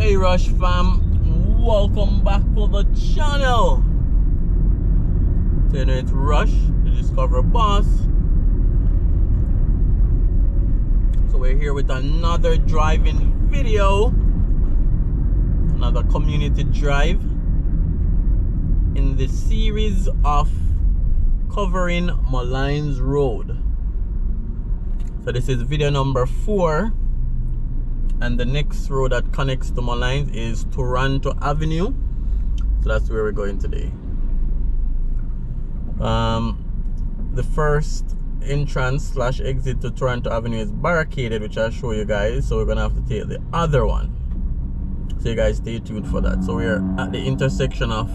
Hey Rush fam, welcome back to the channel. Today it's Rush, the Discover Boss. So we're here with another driving video, another community drive in the series of covering Molynes Road. So this is video number 4. And the next road that connects to Molynes is Toronto Avenue. So that's where we're going today. The first entrance / exit to Toronto Avenue is barricaded, which I'll show you guys. So we're gonna have to take the other one. So you guys stay tuned for that. So we're at the intersection of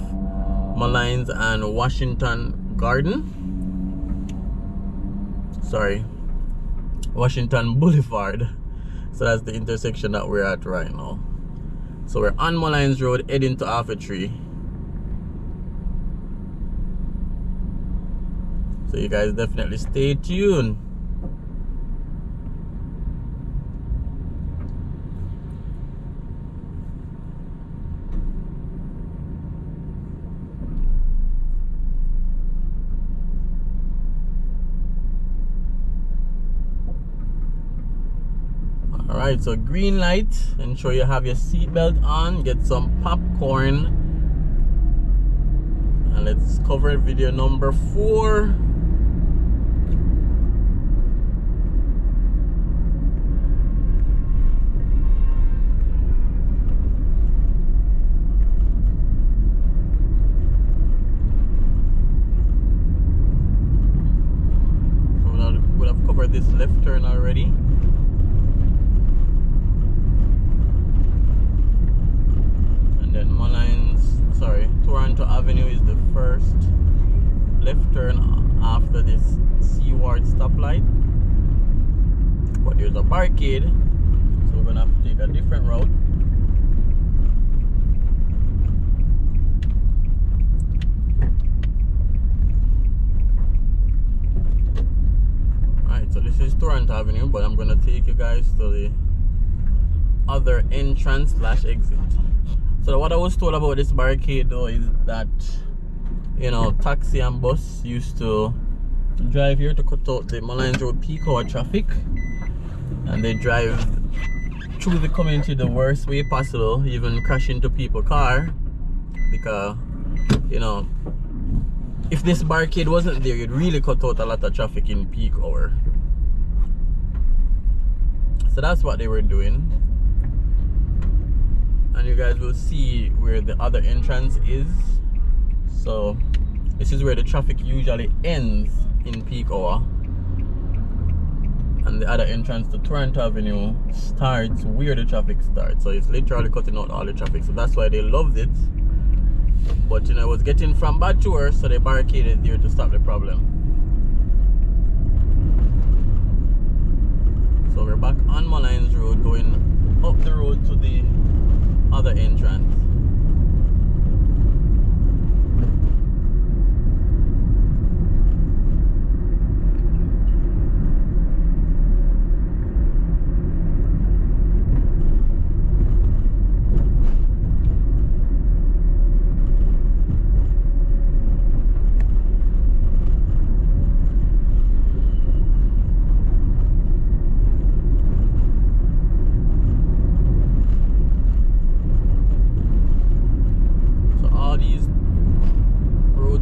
Molynes and Washington Washington Boulevard. So that's the intersection that we're at right now. So we're on Molynes Road heading to Half a Tree. So you guys definitely stay tuned. Alright, so green light, ensure you have your seatbelt on, get some popcorn, and let's cover video number 4. We'll have covered this left turn already. Toronto Avenue is the first left turn after this seaward stoplight, but there's a barricade, so we're gonna have to take a different route. Alright, so this is Toronto Avenue, but I'm gonna take you guys to the other entrance / exit. So what I was told about this barricade though is that, you know, taxi and bus used to drive here to cut out the Molynes Road peak hour traffic, and they drive through the community the worst way possible, even crash into people's car, because, you know, if this barricade wasn't there, you'd really cut out a lot of traffic in peak hour. So that's what they were doing. And you guys will see where the other entrance is. So this is where the traffic usually ends in peak hour, and the other entrance to Toronto Avenue starts where the traffic starts. So it's literally cutting out all the traffic. So that's why they loved it. But you know, it was getting from bad to worse, so they barricaded there to stop the problem. So we're back on Molynes Road, going up the road to the other entrance.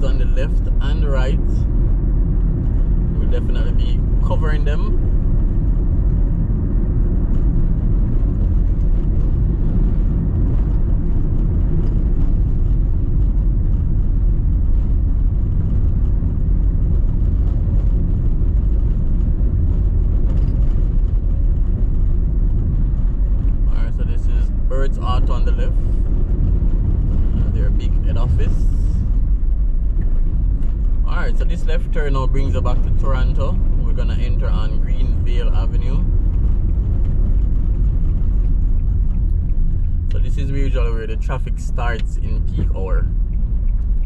On the left and right, we'll definitely be covering them. Alright, so this is Bird's Auto on the left, their big head office. Alright, so this left turn now brings us back to Toronto. We're gonna enter on Greenvale Avenue. So this is usually where the traffic starts in peak hour.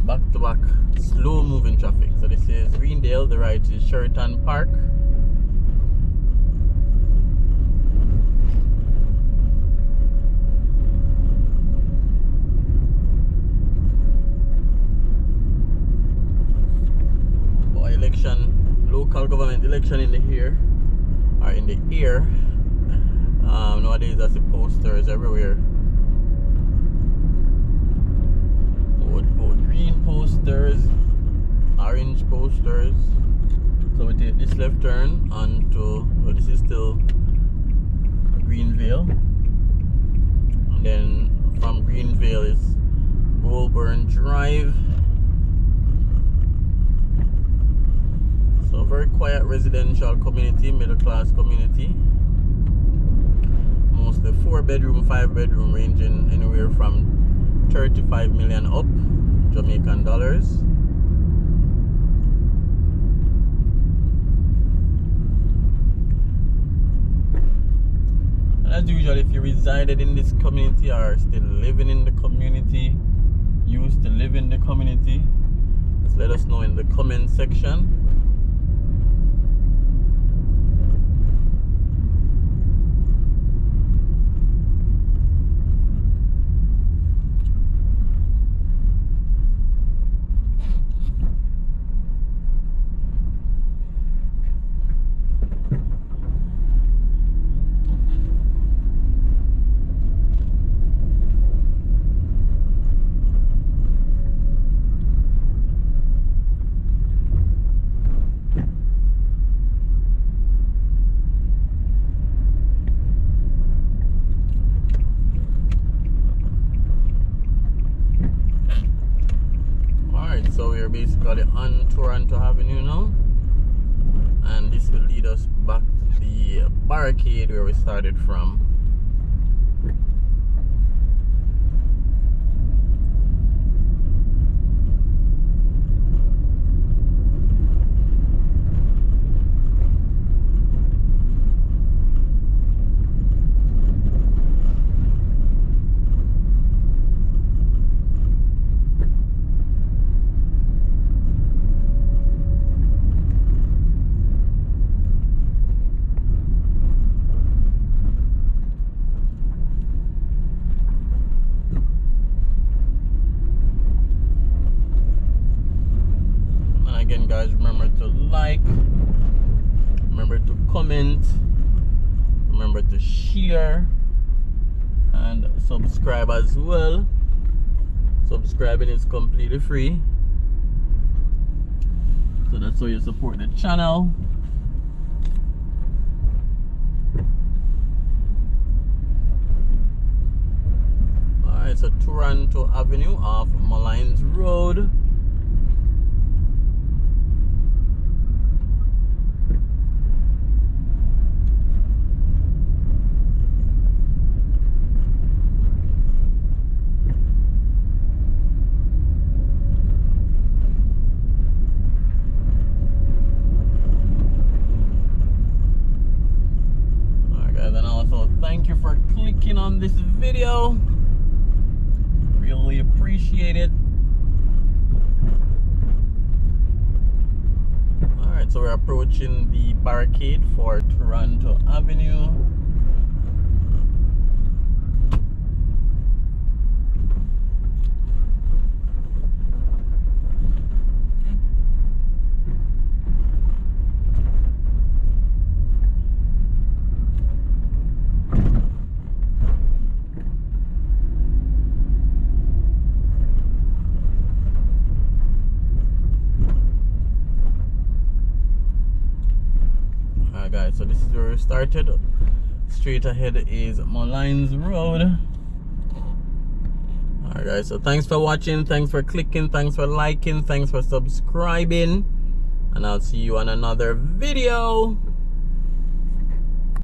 Back to back, slow moving traffic. So this is Greendale, the right is Sheraton Park. president election in the air, or in the air. Nowadays I see posters everywhere. Both green posters, orange posters. So we take this left turn onto, well, this is still Greenvale, and then from Greenvale is Goulburn Drive. So very quiet residential community, middle class community. Mostly 4-bedroom, 5-bedroom, ranging anywhere from 35 million up Jamaican dollars. And as usual, if you resided in this community or still living in the community, used to live in the community, just let us know in the comment section. So we're basically on Toronto Avenue now, and this will lead us back to the barricade where we started from. Again, guys, remember to like, remember to comment, remember to share, and subscribe as well. Subscribing is completely free, so that's how you support the channel. Alright, so Toronto Avenue off Molynes Road. Thank you for clicking on this video. Really appreciate it. Alright, so we're approaching the barricade for Toronto Avenue. Guys, so this is where we started. Straight ahead is Molynes Road. Alright guys, so thanks for watching, thanks for clicking, thanks for liking, thanks for subscribing, and I'll see you on another video.